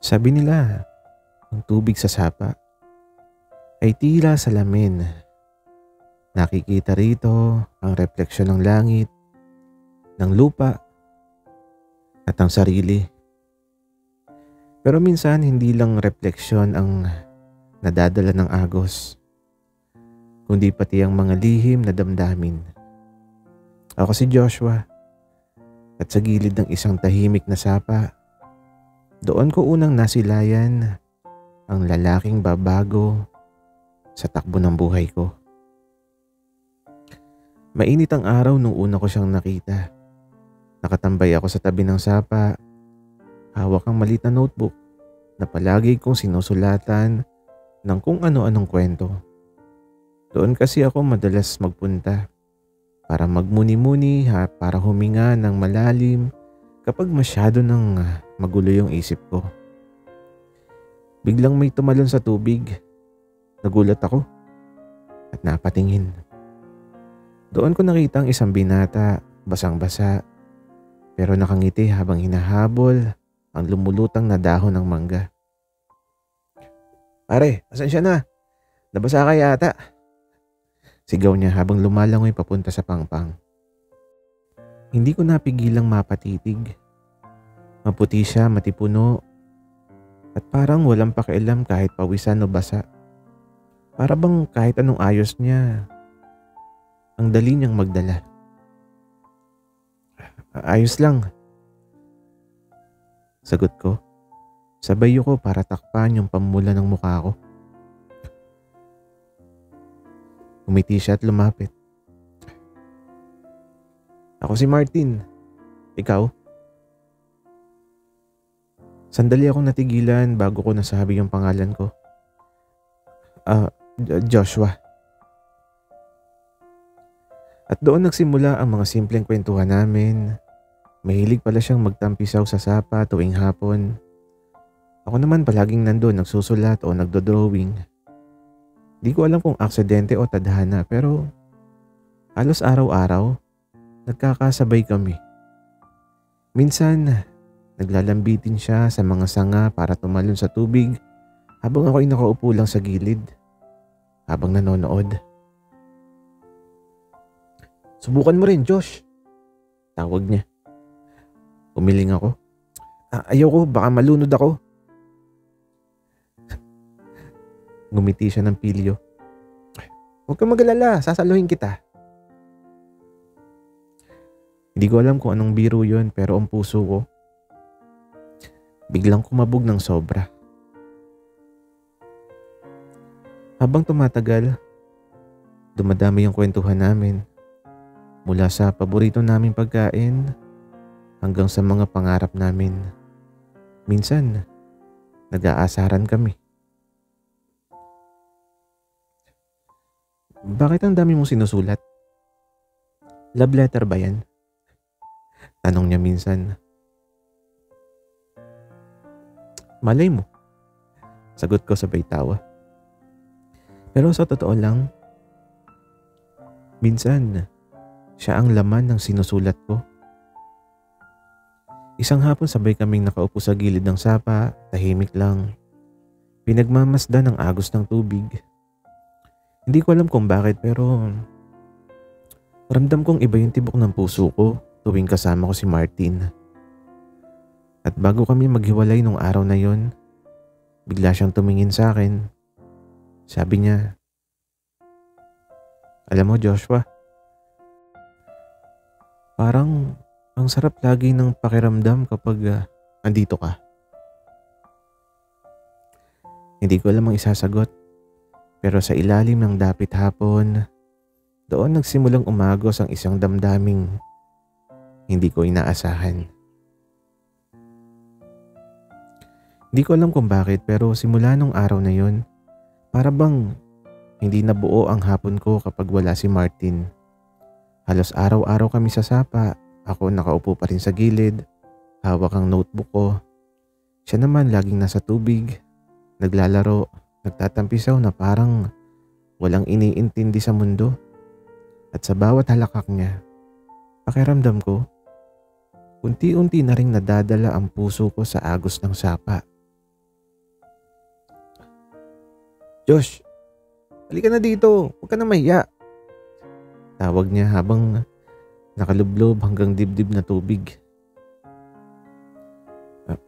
Sabi nila, ang tubig sa sapa ay tila salamin. Nakikita rito ang refleksyon ng langit, ng lupa at ang sarili. Pero minsan hindi lang refleksyon ang nadadala ng agos, kundi pati ang mga lihim na damdamin. Ako si Joshua at sa gilid ng isang tahimik na sapa, doon ko unang nasilayan ang lalaking babago sa takbo ng buhay ko. Mainit ang araw nung una ko siyang nakita. Nakatambay ako sa tabi ng sapa, hawak ang maliit na notebook na palagi kong sinusulatan ng kung ano-anong kwento. Doon kasi ako madalas magpunta para magmuni-muni para huminga ng malalim kapag masyado nang magulo yung isip ko. Biglang may tumalon sa tubig. Nagulat ako at napatingin. Doon ko nakita ang isang binata, basang-basa, pero nakangiti habang hinahabol ang lumulutang na dahon ng mangga. "Pare, asan siya na? Nabasa ka yata?" Sigaw niya habang lumalangoy papunta sa pangpang. Hindi ko napigilang mapatitig. Maputi siya, matipuno, at parang walang pakialam kahit pawisan o basa. Para bang kahit anong ayos niya, ang dali niyang magdala. "Ayos lang," sagot ko. Sabay ko para takpan yung pamumula ng mukha ko. Umiti siya at lumapit. "Ako si Martin. Ikaw?" Sandali akong natigilan bago ko nasabi yung pangalan ko. Joshua." At doon nagsimula ang mga simpleng kwentuhan namin. Mahilig pala siyang magtampisaw sa sapa tuwing hapon. Ako naman palaging nandun nagsusulat o nagdodrawing. Di ko alam kung aksidente o tadhana pero halos araw-araw nagkakasabay kami. Minsan naglalambitin siya sa mga sanga para tumalon sa tubig habang ako'y nakaupo lang sa gilid habang nanonood. "Subukan mo rin, Josh," tawag niya. Umiling ako. Ayoko, baka malunod ako." Ngumiti siya ng pilyo. "Huwag kang mag-alala, sasaluhin kita." Hindi ko alam kung anong biro yun pero ang puso ko biglang kumabog ng sobra. Habang tumatagal, dumadami yung kwentuhan namin. Mula sa paborito naming pagkain hanggang sa mga pangarap namin. Minsan, nag-aasaran kami. "Bakit ang dami mong sinusulat? Love letter ba yan?" tanong niya minsan. "Malay mo," sagot ko sabay tawa. Pero sa totoo lang, minsan, siya ang laman ng sinusulat ko. Isang hapon sabay kaming nakaupo sa gilid ng sapa, tahimik lang. Pinagmamasdan ang agos ng tubig. Hindi ko alam kung bakit pero ramdam kong iba yung tibok ng puso ko tuwing kasama ko si Martin. At bago kami maghiwalay nung araw na yon, bigla siyang tumingin sa akin. Sabi niya, "Alam mo, Joshua, parang ang sarap lagi ng pakiramdam kapag andito ka." Hindi ko alam ang isasagot, pero sa ilalim ng dapit hapon, doon nagsimulang umagos ang isang damdaming hindi ko inaasahan. Hindi ko alam kung bakit pero simula nung araw na yon, para bang hindi nabuo ang hapon ko kapag wala si Martin. Halos araw-araw kami sa sapa. Ako nakaupo pa rin sa gilid, hawak ang notebook ko. Siya naman laging nasa tubig, naglalaro, nagtatampisaw na parang walang iniintindi sa mundo. At sa bawat halakak niya, pakiramdam ko, unti-unti na ring nadadala ang puso ko sa agos ng sapa. Josh, halika na dito. Huwag ka na mahiya. Tawag niya habang nakalublob hanggang dibdib na tubig. "Ah,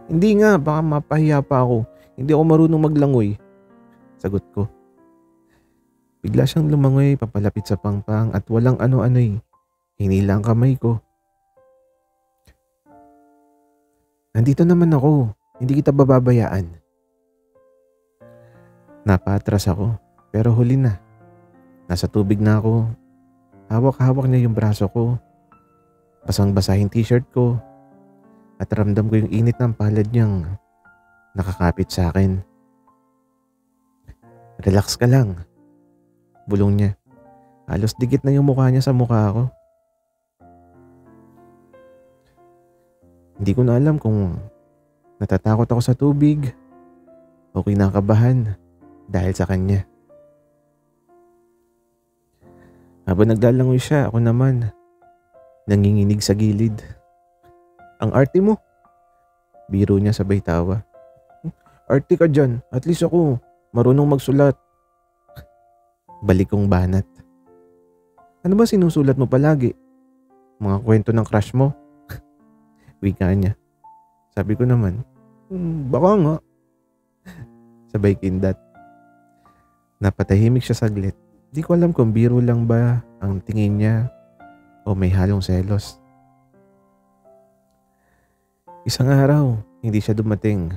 hindi nga, baka mapahiya pa ako. Hindi ako marunong maglangoy." Sagot ko. Bigla siyang lumangoy papalapit sa pangpang at walang ano-ano'y hinila ang kamay ko. "Nandito naman ako. Hindi kita bababayaan." Napatras ako, pero huli na. Nasa tubig na ako. Hawak-hawak niya yung braso ko. Basang-basa yung t-shirt ko. At ramdam ko yung init ng palad niyang nakakapit sa akin. "Relax ka lang." Bulong niya. Halos dikit na yung mukha niya sa mukha ko. Hindi ko na alam kung natatakot ako sa tubig o kinakabahan dahil sa kanya. Habang naglalangoy siya, ako naman nanginginig sa gilid. "Ang arte mo." Biro niya sabay tawa. "Arte ka dyan, at least ako marunong magsulat." Balik kong banat. "Ano ba sinusulat mo palagi? Mga kwento ng crush mo?" Wika niya. Sabi ko naman, Baka nga." Sabay kindat. Napatahimik siya saglit. Di ko alam kung biro lang ba ang tingin niya o may halong selos. Isang araw, hindi siya dumating.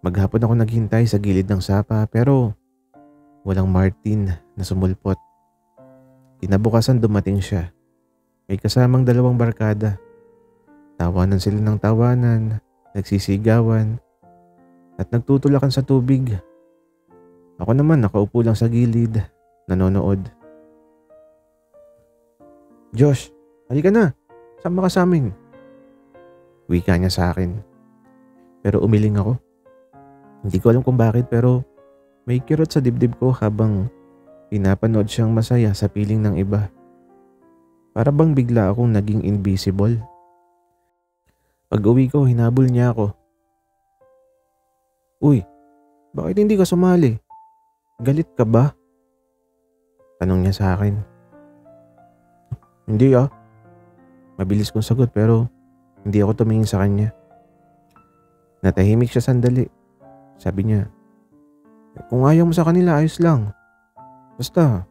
Maghapon ako naghintay sa gilid ng sapa pero walang Martin na sumulpot. Kinabukasan dumating siya. May kasamang dalawang barkada. Tawanan sila ng tawanan, nagsisigawan, at nagtutulakan sa tubig. Ako naman nakaupo lang sa gilid, nanonood. "Josh, halika na. Sama ka sa amin." Wika niya sa akin. Pero umiling ako. Hindi ko alam kung bakit pero may kirot sa dibdib ko habang pinapanood siyang masaya sa piling ng iba. Para bang bigla akong naging invisible. Pag uwi ko, hinabol niya ako. "Uy, bakit hindi ka sumali? Galit ka ba?" Tanong niya sa akin. "Hindi ah." Mabilis kong sagot pero hindi ako tumingin sa kanya. Natahimik siya sandali. Sabi niya, "Kung ayaw mo sa kanila, ayos lang. Basta,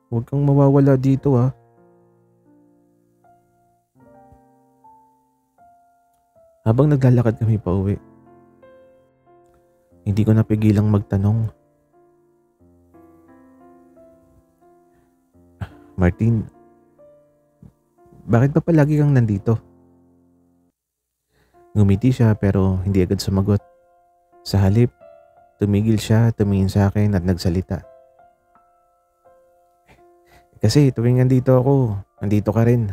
huwag kang mawawala dito ah." Habang naglalakad kami pa uwi, hindi ko napigilang magtanong. "Martin, bakit pa palagi kang nandito?" Ngumiti siya pero hindi agad sumagot. Sa halip, tumigil siya, tumingin sa akin at nagsalita. "Kasi tuwing nandito ako, nandito ka rin."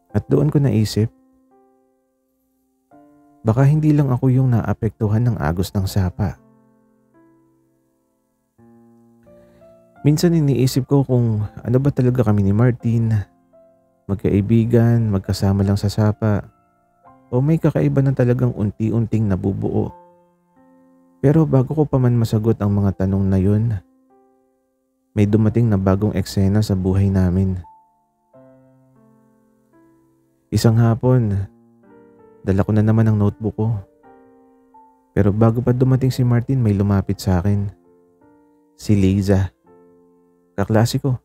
At doon ko naisip, baka hindi lang ako yung naapektuhan ng agos ng sapa. Minsan iniisip ko kung ano ba talaga kami ni Martin. Magkaibigan, magkasama lang sa sapa, o may kakaiba na talagang unti-unting nabubuo. Pero bago ko pa man masagot ang mga tanong na yun, may dumating na bagong eksena sa buhay namin. Isang hapon, dala ko na naman ang notebook ko. Pero bago pa dumating si Martin, may lumapit sa akin. Si Liza. Kaklase ko.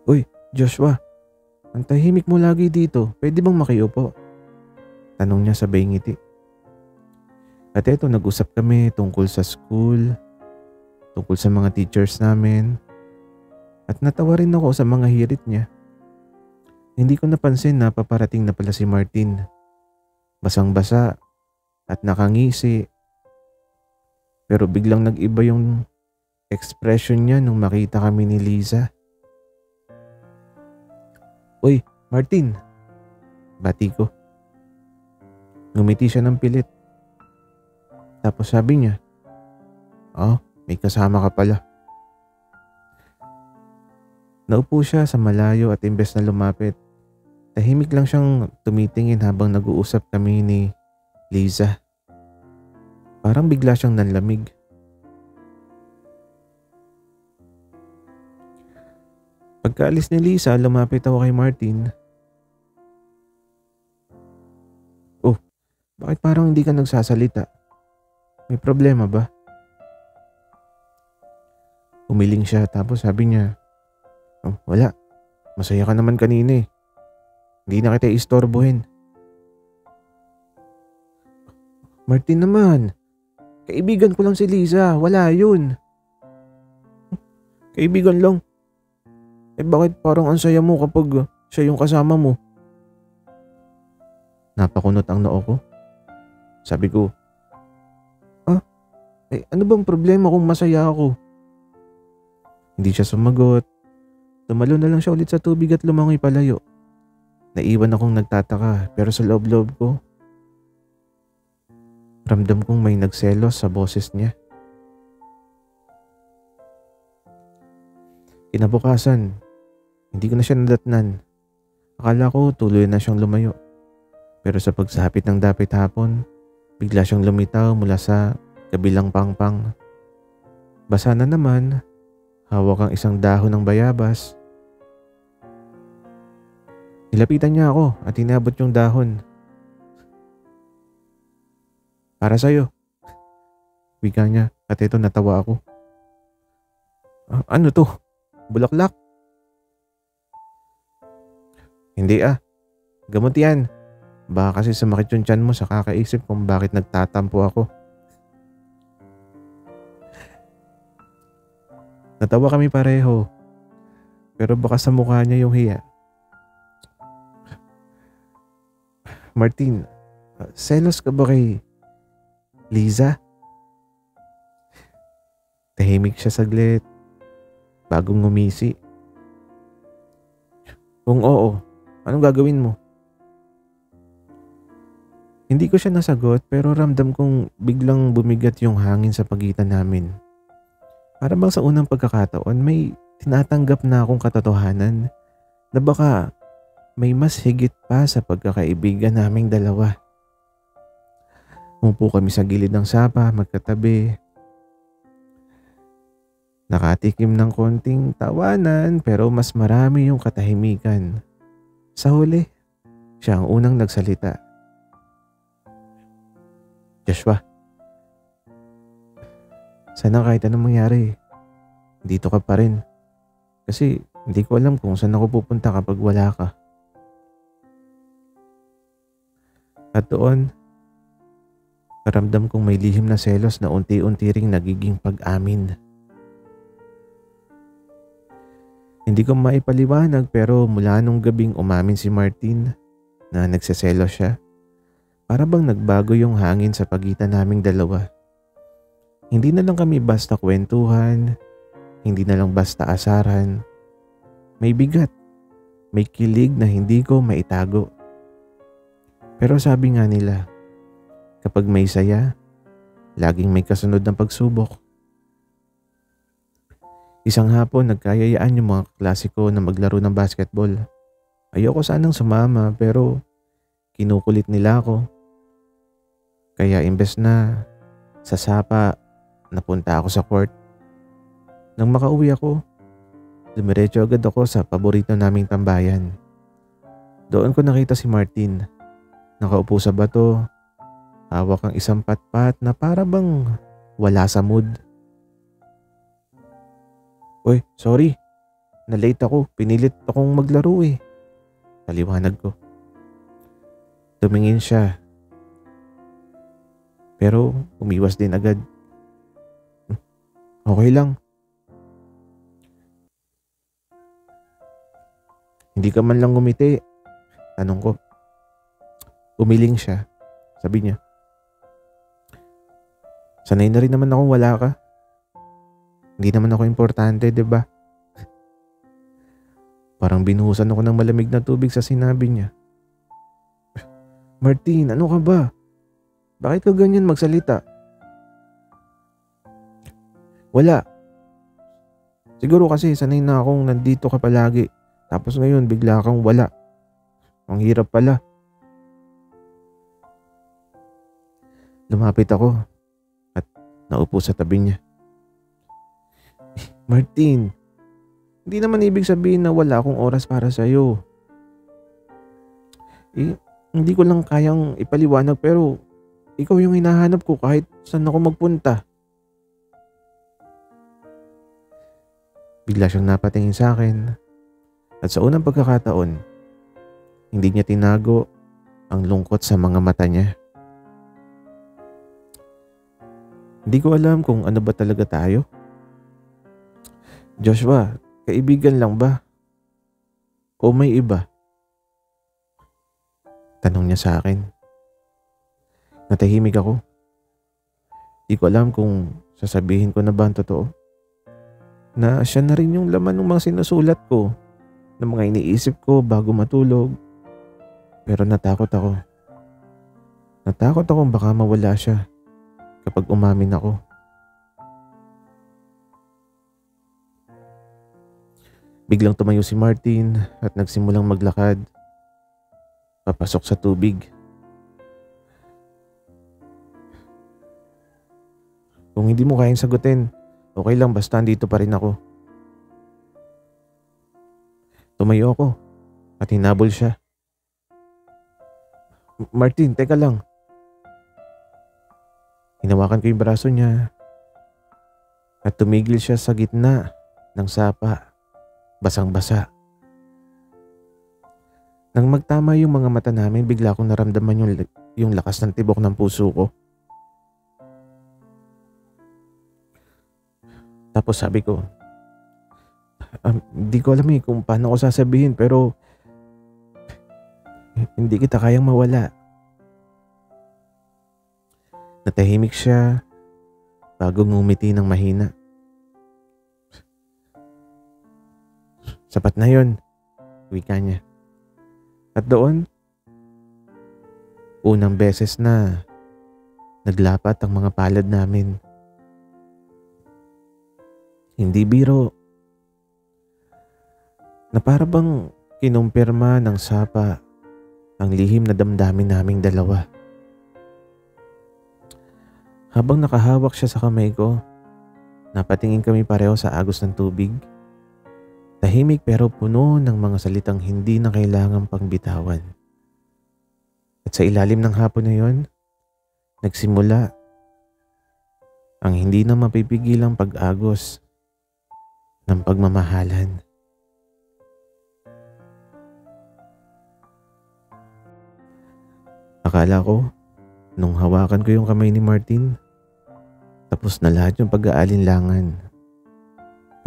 "Uy, Joshua, ang tahimik mo lagi dito. Pwede bang makiupo?" Tanong niya sabay ngiti. At eto, nag-usap kami tungkol sa school, tungkol sa mga teachers namin, at natawa rin ako sa mga hirit niya. Hindi ko napansin na paparating na pala si Martin. Basang-basa at nakangisi. Pero biglang nag-iba yung expression niya nung makita kami ni Liza. "Uy, Martin!" Bati ko. Ngumiti siya ng pilit. Tapos sabi niya, "Oh, may kasama ka pala." Naupo siya sa malayo at imbes na lumapit, tahimik lang siyang tumitingin habang nag-uusap kami ni Liza. Parang bigla siyang nanlamig. Pagkaalis ni Lisa, lumapit ako kay Martin. Oh, bakit parang hindi ka nagsasalita? May problema ba? Umiling siya tapos sabi niya, "Oh, wala. Masaya ka naman kanina eh. Hindi na kita istorbohin." Martin naman, kaibigan ko lang si Lisa. Wala yun. Kaibigan lang. Bakit parang ang saya mo kapag siya yung kasama mo? Napakunot ang noo ko. Sabi ko, ano bang problema kung masaya ako? Hindi siya sumagot. Tumalo na lang siya ulit sa tubig at lumangoy palayo. Naiwan akong nagtataka pero sa loob-loob ko, ramdam kong may nagselos sa boses niya. Kinabukasan, hindi ko na siya nadatnan. Akala ko tuloy na siyang lumayo. Pero sa pagsapit ng dapit hapon, bigla siyang lumitaw mula sa kabilang pangpang. Basa na naman, hawak ang isang dahon ng bayabas. Nilapitan niya ako at inabot yung dahon. Para sa'yo. Wika niya at ito natawa ako. Ano to? Bulaklak? Hindi gamot yan. Baka kasi sumakit yung tiyan mo sa kakaisip kung bakit nagtatampo ako. Natawa kami pareho. Pero baka sa mukha niya yung hiya. Martin, selos ka ba kay Liza? Tahimik siya saglit bagong ngumisi. Kung oo, anong gagawin mo? Hindi ko siya nasagot pero ramdam kong biglang bumigat yung hangin sa pagitan namin. Para bang sa unang pagkakataon may tinatanggap na akong katotohanan na baka may mas higit pa sa pagkakaibigan naming dalawa. Umupo kami sa gilid ng sapa, magkatabi. Nakatikim ng konting tawanan pero mas marami yung katahimikan. Sa huli, siya ang unang nagsalita. Joshua, sana kahit anong mangyari, dito ka pa rin. Kasi hindi ko alam kung saan ako pupunta kapag wala ka. At doon, naramdam kong may lihim na selos na unti-unti ring nagiging pag-amin. Hindi ko maipaliwanag pero mula nung gabing umamin si Martin na nagseselos siya, para bang nagbago yung hangin sa pagitan naming dalawa. Hindi na lang kami basta kwentuhan, hindi na lang basta asaran. May bigat, may kilig na hindi ko maitago. Pero sabi nga nila, kapag may saya, laging may kasunod ng pagsubok. Isang hapon nagkayayaan yung mga klase ko na maglaro ng basketball. Ayoko sanang sumama pero kinukulit nila ako. Kaya imbes na sa sapa, napunta ako sa court. Nang makauwi ako, dumiretso agad ako sa paborito naming tambayan. Doon ko nakita si Martin. Nakaupo sa bato, hawak ang isang patpat na para bang wala sa mood. Uy, sorry. Na-late ako. Pinilit akong maglaro eh. Paliwanag ko. Tumingin siya. Pero umiwas din agad. Okay lang. Hindi ka man lang ngumiti. Tanong ko. Umiling siya. Sabi niya. Sanay na rin naman akong wala ka. Hindi naman ako importante, 'di ba? Parang binuhusan ako ng malamig na tubig sa sinabi niya. Martin, ano ka ba? Bakit ka ganyan magsalita? Wala. Siguro kasi sanay na akong nandito ka palagi. Tapos ngayon bigla kang wala. Ang hirap pala. Lumapit ako. Naupo sa tabi niya. Martin, hindi naman ibig sabihin na wala akong oras para sa'yo. Hindi ko lang kayang ipaliwanag pero ikaw yung hinahanap ko kahit saan ako magpunta. Bigla siyang napatingin sa akin at sa unang pagkakataon, hindi niya tinago ang lungkot sa mga mata niya. Hindi ko alam kung ano ba talaga tayo. Joshua, kaibigan lang ba? O may iba? Tanong niya sa akin. Natahimik ako. Di ko alam kung sasabihin ko na ba ang totoo. Na siya na rin yung laman ng mga sinusulat ko, ng mga iniisip ko bago matulog. Pero natakot ako. Natakot akong baka mawala siya kapag umamin ako. Biglang tumayo si Martin at nagsimulang maglakad papasok sa tubig. Kung hindi mo kayang sagutin, okay lang basta andito pa rin ako. Tumayo ako at hinabol siya. Martin, teka lang. Hinawakan ko yung braso niya at tumigil siya sa gitna ng sapa. Basang-basa. Nang magtama yung mga mata namin, bigla akong naramdaman yung lakas ng tibok ng puso ko. Tapos sabi ko, hindi ko alam kung paano ko sasabihin pero hindi kita kayang mawala. Natahimik siya bago ngumiti ng mahina. Sapat na yun, wika niya. At doon, unang beses na naglapat ang mga palad namin. Hindi biro. Na para bang kinumpirma ng sapa ang lihim na damdamin naming dalawa. Habang nakahawak siya sa kamay ko, napatingin kami pareho sa agos ng tubig. Tahimik pero puno ng mga salitang hindi na kailangang pangbitawan. At sa ilalim ng hapon na yon, nagsimula ang hindi na mapipigilang pag-agos ng pagmamahalan. Akala ko, nung hawakan ko yung kamay ni Martin, tapos na lahat yung pag-aalinlangan.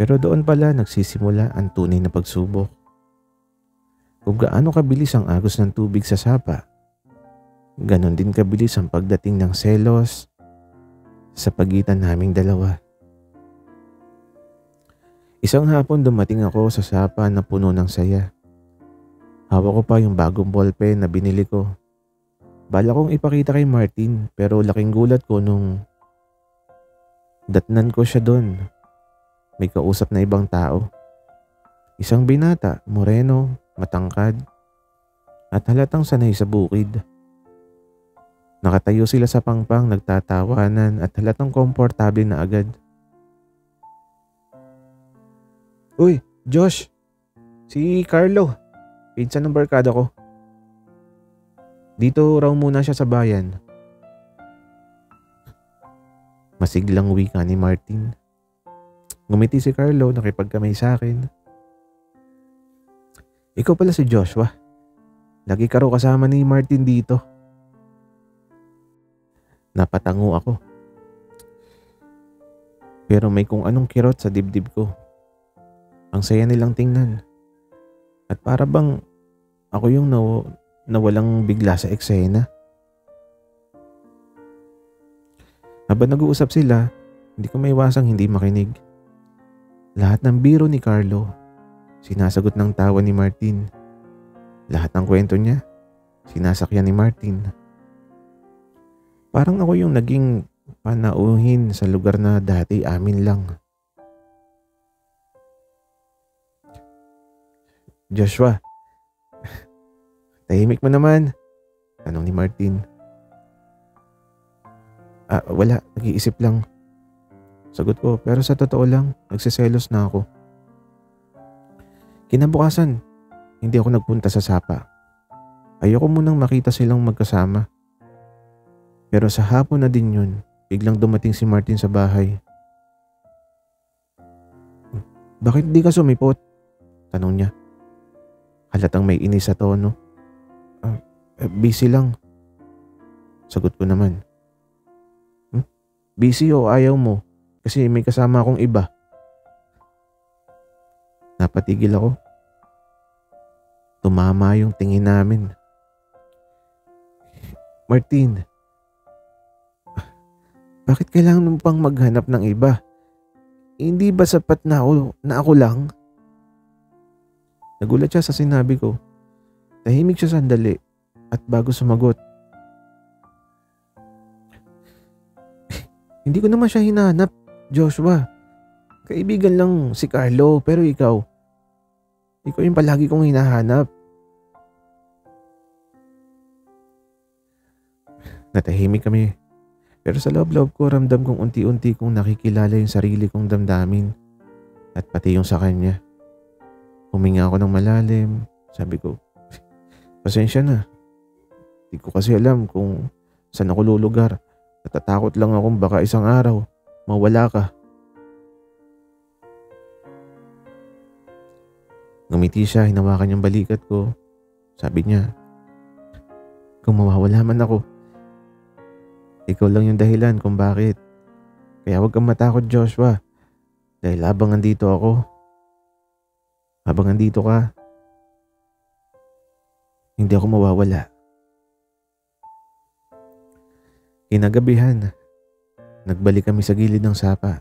Pero doon pala nagsisimula ang tunay na pagsubok. Kung gaano kabilis ang agos ng tubig sa sapa, ganon din kabilis ang pagdating ng selos sa pagitan naming dalawa. Isang hapon dumating ako sa sapa na puno ng saya. Hawak ko pa yung bagong ballpen na binili ko. Bala kong ipakita kay Martin pero laking gulat ko nung datnan ko siya doon. May kausap na ibang tao. Isang binata, moreno, matangkad, at halatang sanay sa bukid. Nakatayo sila sa pangpang, nagtatawanan at halatang komportable na agad. Uy, Josh! Si Carlo. Pinsan ng barkada ko. Dito raw muna siya sa bayan. Masiglang wika ni Martin. Ngumiti si Carlo, nakipagkamay sa akin. Ikaw pala si Joshua. Lagi ka raw kasama ni Martin dito. Napatango ako. Pero may kung anong kirot sa dibdib ko. Ang saya nilang tingnan. At para bang ako yung nawalang bigla sa eksena. Habang nag-uusap sila, hindi ko maiwasang hindi makinig. Lahat ng biro ni Carlo, sinasagot ng tawa ni Martin. Lahat ng kwento niya, sinasakyan ni Martin. Parang ako yung naging panauhin sa lugar na dati amin lang. Joshua, tahimik mo naman, tanong ni Martin. Wala, nag-iisip lang. Sagot ko, pero sa totoo lang, nagsiselos na ako. Kinabukasan, hindi ako nagpunta sa sapa. Ayoko munang makita silang magkasama. Pero sa hapon na din yun, biglang dumating si Martin sa bahay. Bakit di ka sumipot? Tanong niya. Halatang may inis sa tono. Busy lang. Sagot ko naman. Busy o ayaw mo? Kasi may kasama akong iba. Napatigil ako. Tumama yung tingin namin. Martin, bakit kailangan mo pang maghanap ng iba? Hindi ba sapat na ako lang? Nagulat siya sa sinabi ko. Tahimik siya sandali at bago sumagot. Hindi ko naman siya hinahanap, Joshua. Kaibigan lang si Carlo, pero ikaw yung palagi kong hinahanap. Natahimik kami. Pero sa loob-loob ko ramdam kong unti-unti kong nakikilala yung sarili kong damdamin at pati yung sa kanya. Huminga ako ng malalim. Sabi ko, pasensya na. Di ko kasi alam kung saan ako lulugar. Natatakot lang akong baka isang araw mawala ka. Ngumiti siya, hinawakan yung balikat ko. Sabi niya, kung mawawala man ako, ikaw lang yung dahilan kung bakit. Kaya huwag kang matakot, Joshua. Dahil habang andito ako, habang andito ka, hindi ako mawawala. Kinagabihan, nagbalik kami sa gilid ng sapa.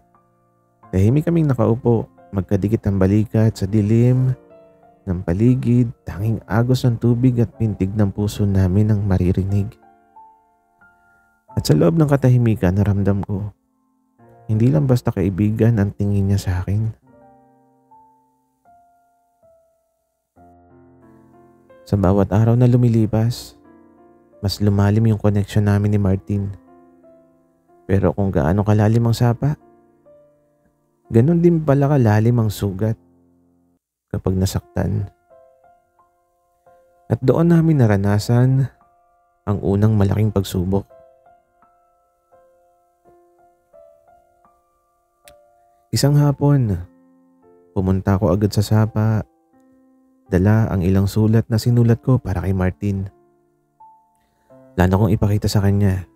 Tahimik kaming nakaupo, magkadikit ang balikat sa dilim ng paligid, tanging agos ng tubig at pintig ng puso namin ang maririnig. At sa loob ng katahimikan, naramdam ko, hindi lang basta kaibigan ang tingin niya sa akin. Sa bawat araw na lumilipas, mas lumalim yung connection namin ni Martin. Pero kung gaano kalalim ang sapa, ganun din pala kalalim ang sugat kapag nasaktan. At doon namin naranasan ang unang malaking pagsubok. Isang hapon, pumunta ako agad sa sapa, dala ang ilang sulat na sinulat ko para kay Martin. Plano kong ipakita sa kanya,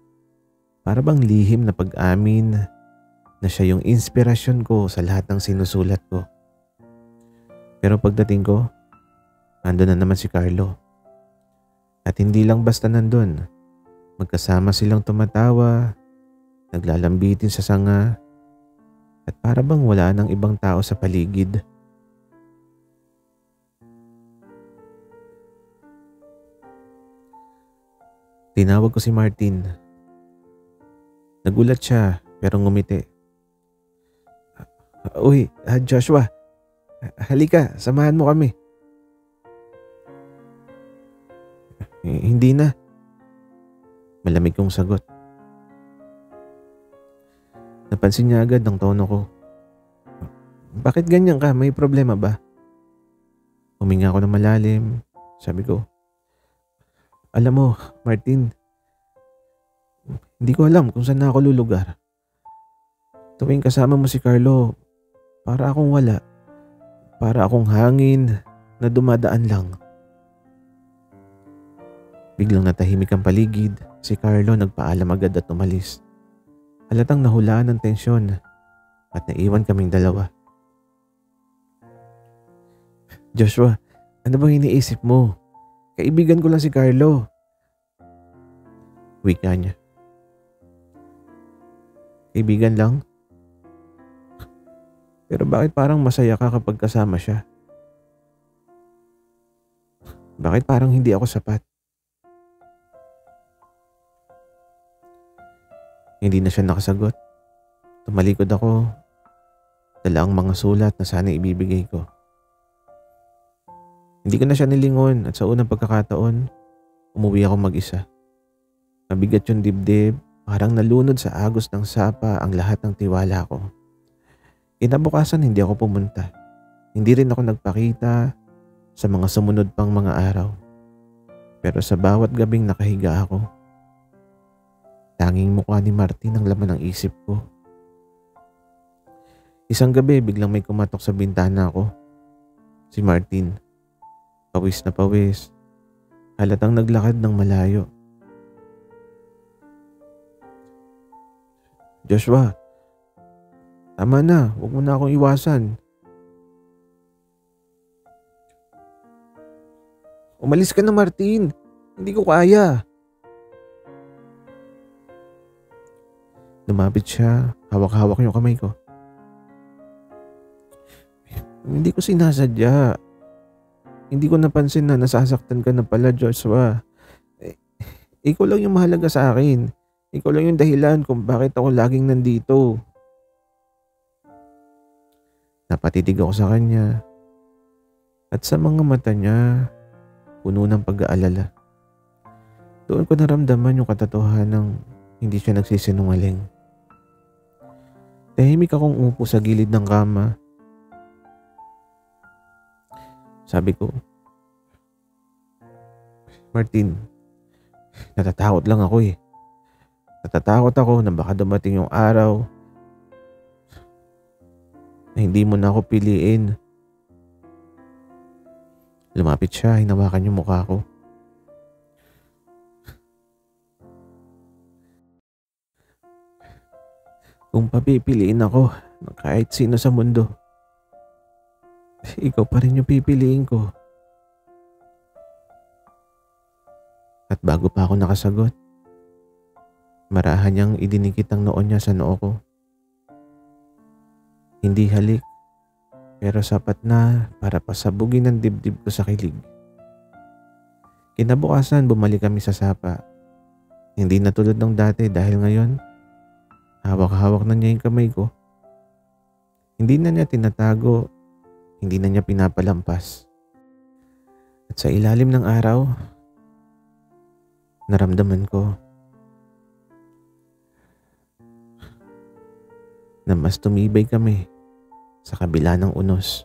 para bang lihim na pag-amin na siya yung inspirasyon ko sa lahat ng sinusulat ko. Pero pagdating ko, andun na naman si Carlo. At hindi lang basta nandun, magkasama silang tumatawa, naglalambitin sa sanga, at para bang wala ng ibang tao sa paligid. Tinawag ko si Martin. Nagulat siya pero ngumiti. Uy, Joshua, halika, samahan mo kami. Hindi na. Malamig kong sagot. Napansin niya agad ang tono ko. Bakit ganyan ka? May problema ba? Huminga ako ng malalim. Sabi ko, alam mo, Martin, hindi ko alam kung saan na ako lulugar. Tuwing kasama mo si Carlo, para akong wala. Para akong hangin na dumadaan lang. Biglang natahimik ang paligid. Si Carlo nagpaalam agad at umalis. Halatang nahulaan ng tensyon at naiwan kaming dalawa. Joshua, ano bang iniisip mo? Kaibigan ko lang si Carlo. Wika niya. Kaibigan lang? Pero bakit parang masaya ka kapag kasama siya? Bakit parang hindi ako sapat? Hindi na siya nakasagot. Tumalikod ako. Dala ang mga sulat na sana ibibigay ko. Hindi ko na siya nilingon at sa unang pagkakataon, umuwi ako mag-isa. Mabigat yung dibdib, parang nalunod sa agos ng sapa ang lahat ng tiwala ko. Kinabukasan hindi ako pumunta. Hindi rin ako nagpakita sa mga sumunod pang mga araw. Pero sa bawat gabing nakahiga ako, tanging mukha ni Martin ang laman ng isip ko. Isang gabi biglang may kumatok sa bintana ko. Si Martin. Pawis na pawis. Halatang naglakad ng malayo. Joshua, tama na. Huwag mo na akong iwasan. Umalis ka na, Martin. Hindi ko kaya. Lumapit siya. Hawak-hawak yung kamay ko. Hindi ko sinasadya. Hindi ko napansin na nasasaktan ka na pala, Joshua. Ikaw lang yung mahalaga sa akin. Ikaw lang yung dahilan kung bakit ako laging nandito. Napatitig ako sa kanya. At sa mga mata niya, puno ng pag-aalala. Doon ko naramdaman yung katotohanan ng hindi siya nagsisinungaling. Tahimik akong umupo sa gilid ng kama. Sabi ko, Martin, natatakot lang ako eh. Natatakot ako na baka dumating yung araw na hindi mo na ako piliin. Lumapit siya, hinawakan yung mukha ko. Kung papipiliin ako ng kahit sino sa mundo, ikaw pa rin yung pipiliin ko. At bago pa ako nakasagot, marahan niyang idinikit ang noo niya sa noo ko. Hindi halik, pero sapat na para pasabugin ang dibdib ko sa kilig. Kinabukasan bumalik kami sa sapa. Hindi na tulad ng dati dahil ngayon, hawak-hawak na niya yung kamay ko. Hindi na niya tinatago, hindi na niya pinapalampas. At sa ilalim ng araw, naramdaman ko na mas tumibay kami sa kabila ng unos.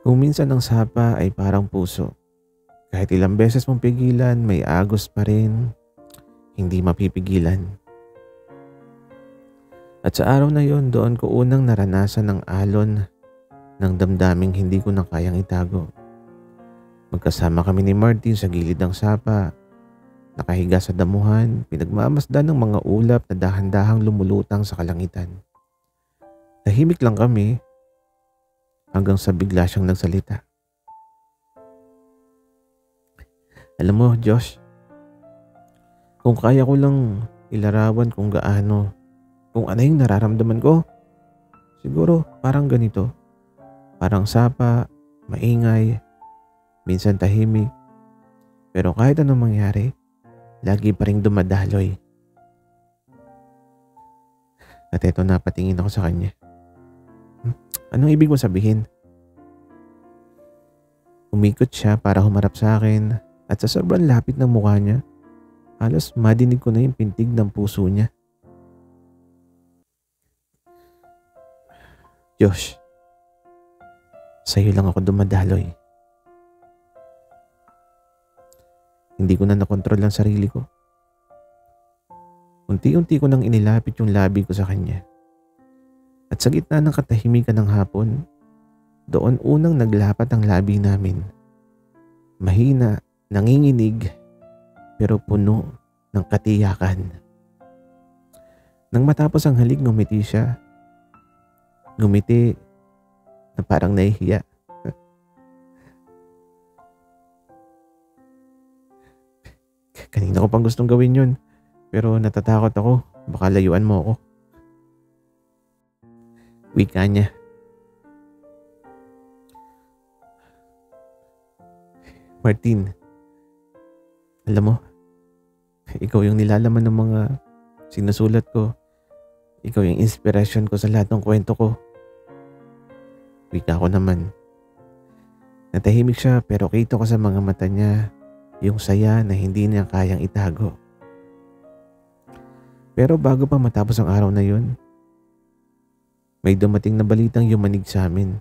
Kung minsan ang sapa ay parang puso, kahit ilang beses mong pigilan, may agos pa rin, hindi mapipigilan. At sa araw na yon, doon ko unang naranasan ng alon ng damdaming hindi ko na kayang itago. Magkasama kami ni Martin sa gilid ng sapa, nakahiga sa damuhan, pinagmamasdan ng mga ulap na dahan-dahang lumulutang sa kalangitan. Tahimik lang kami hanggang sa bigla siyang nagsalita. Alam mo, Josh, kung kaya ko lang ilarawan kung gaano, kung ano yung nararamdaman ko, siguro parang ganito. Parang sapa, maingay, minsan tahimik, pero kahit anong mangyari, lagi pa ring dumadaloy. At eto na, patingin ako sa kanya. Anong ibig mo sabihin? Umikot siya para humarap sa akin at sa sobrang lapit ng mukha niya, halos madinig ko na yung pintig ng puso niya. Josh, sa'yo lang ako dumadaloy. Hindi ko na nakontrol ang sarili ko. Unti-unti ko nang inilapit yung labi ko sa kanya. At sa gitna ng katahimikan ng hapon, doon unang naglapat ang labi namin. Mahina, nanginginig, pero puno ng katiyakan. Nang matapos ang halik, ngumiti siya. Ngumiti na parang nahihiya. Kanina ko pang gustong gawin yun, pero natatakot ako. Baka layuan mo ako. Wika niya. Martin, alam mo, ikaw yung nilalaman ng mga sinusulat ko. Ikaw yung inspiration ko sa lahat ng kwento ko. Wika ko naman. Natahimik siya pero kita ko sa mga mata niya yung saya na hindi niya kayang itago. Pero bago pa matapos ang araw na yun, May dumating na balitang yumanig sa amin.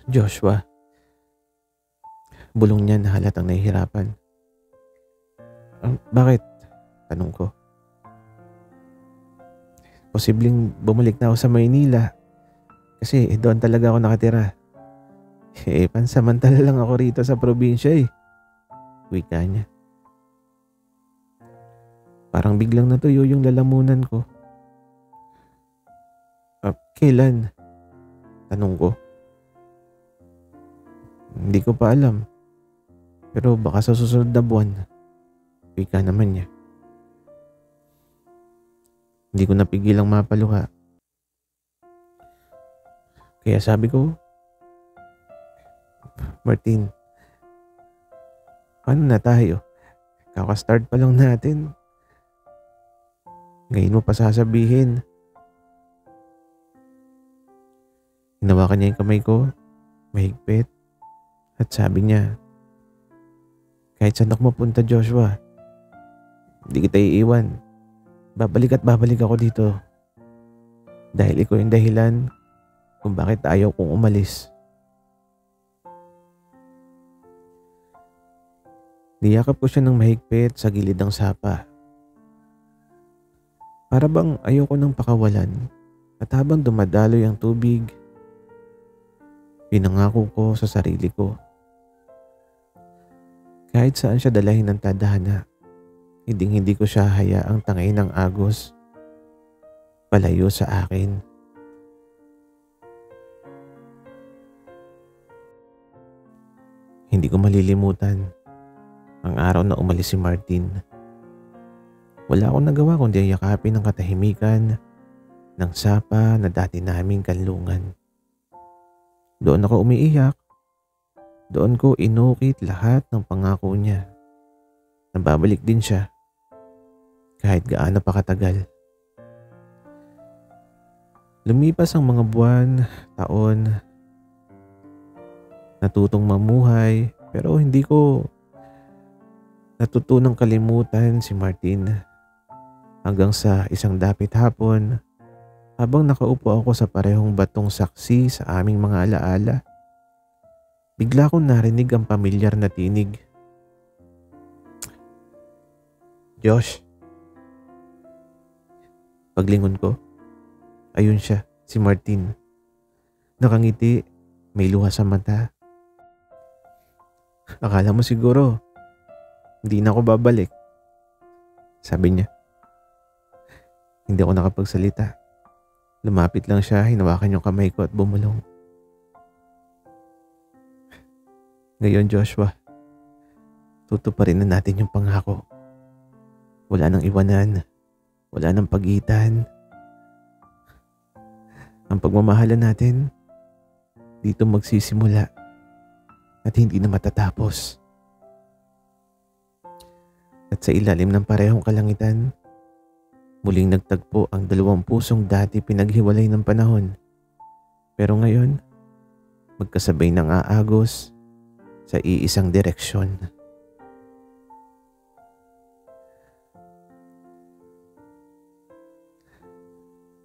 Joshua, bulong niya na halatang nahihirapan. Bakit? Tanong ko. Posibleng bumalik na ako sa Maynila kasi doon talaga ako nakatira. Pansamantala lang ako rito sa probinsya Wika niya. Parang biglang natuyo yung lalamunan ko. Kailan? Tanong ko. Hindi ko pa alam. Pero baka sa susunod na buwan. Wika naman niya. Hindi ko napigilang mapaluha. Kaya sabi ko, Martin, paano na tayo? Kaka-start pa lang natin. Ngayon mo pa sasabihin. Hinawakan niya yung kamay ko, mahigpit, at sabi niya, kahit saan ako mapunta, Joshua, hindi kita iiwan. Babalik at babalik ako dito. Dahil ikaw yung dahilan kung bakit ayaw kong umalis. Niyakap ko siya ng mahigpit sa gilid ng sapa. Para bang ayaw ko nang pakawalan at habang dumadaloy ang tubig, pinangako ko sa sarili ko. Kahit saan siya dalahin ng tadhana, hindi ko siya hayaang tangay ng agos palayo sa akin. Hindi ko malilimutan ang araw na umalis si Martin. Wala akong nagawa kundi yakapin ang katahimikan ng sapa na dati naming kanlungan. Doon ako umiiyak. Doon ko inukit lahat ng pangako niya. Nababalik din siya kahit gaano pa katagal. Lumipas ang mga buwan, taon. Natutong mamuhay pero hindi ko natutunang kalimutan si Martin. Hanggang sa isang dapit hapon, habang nakaupo ako sa parehong batong saksi sa aming mga alaala, bigla kong narinig ang pamilyar na tinig. Josh. Paglingon ko, ayun siya, si Martin. Nakangiti, may luha sa mata. Akala mo siguro, hindi na ako babalik. Sabi niya. Hindi ako nakapagsalita. Lumapit lang siya, hinawakan yung kamay ko at bumulong. Ngayon, Joshua, tutuparin na natin yung pangako. Wala nang iwanan. Wala nang pagitan. Ang pagmamahalan natin, dito magsisimula at hindi na matatapos. At sa ilalim ng parehong kalangitan, muling nagtagpo ang dalawang pusong dati pinaghiwalay ng panahon. Pero ngayon, magkasabay nang aagos sa iisang direksyon.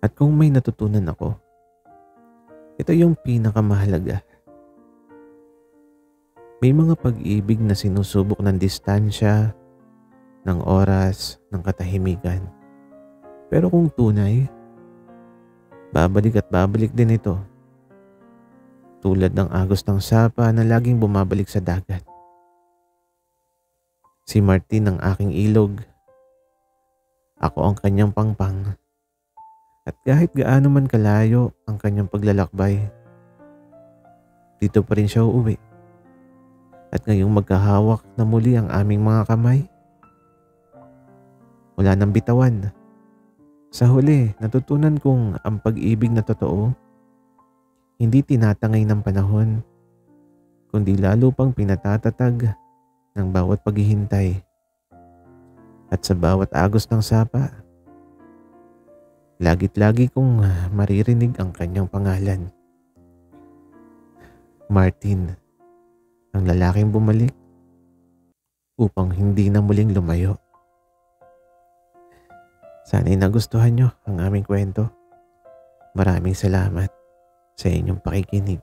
At kung may natutunan ako, ito yung pinakamahalaga. May mga pag-ibig na sinusubok ng distansya, ng oras, ng katahimikan. Pero kung tunay, babalik at babalik din ito. Tulad ng agos ng sapa na laging bumabalik sa dagat. Si Martin ang aking ilog. Ako ang kanyang pangpang. At kahit gaano man kalayo ang kanyang paglalakbay, dito pa rin siya uuwi. At ngayong magkahawak na muli ang aming mga kamay, wala nang bitawan. Sa huli, natutunan kong ang pag-ibig na totoo, hindi tinatangay ng panahon, kundi lalo pang pinatatatag ng bawat paghihintay. At sa bawat agos ng sapa, lagit-lagi kong maririnig ang kanyang pangalan. Martin, ang lalaking bumalik upang hindi na muling lumayo. Sana'y nagustuhan nyo ang aming kwento. Maraming salamat sa inyong pakikinig.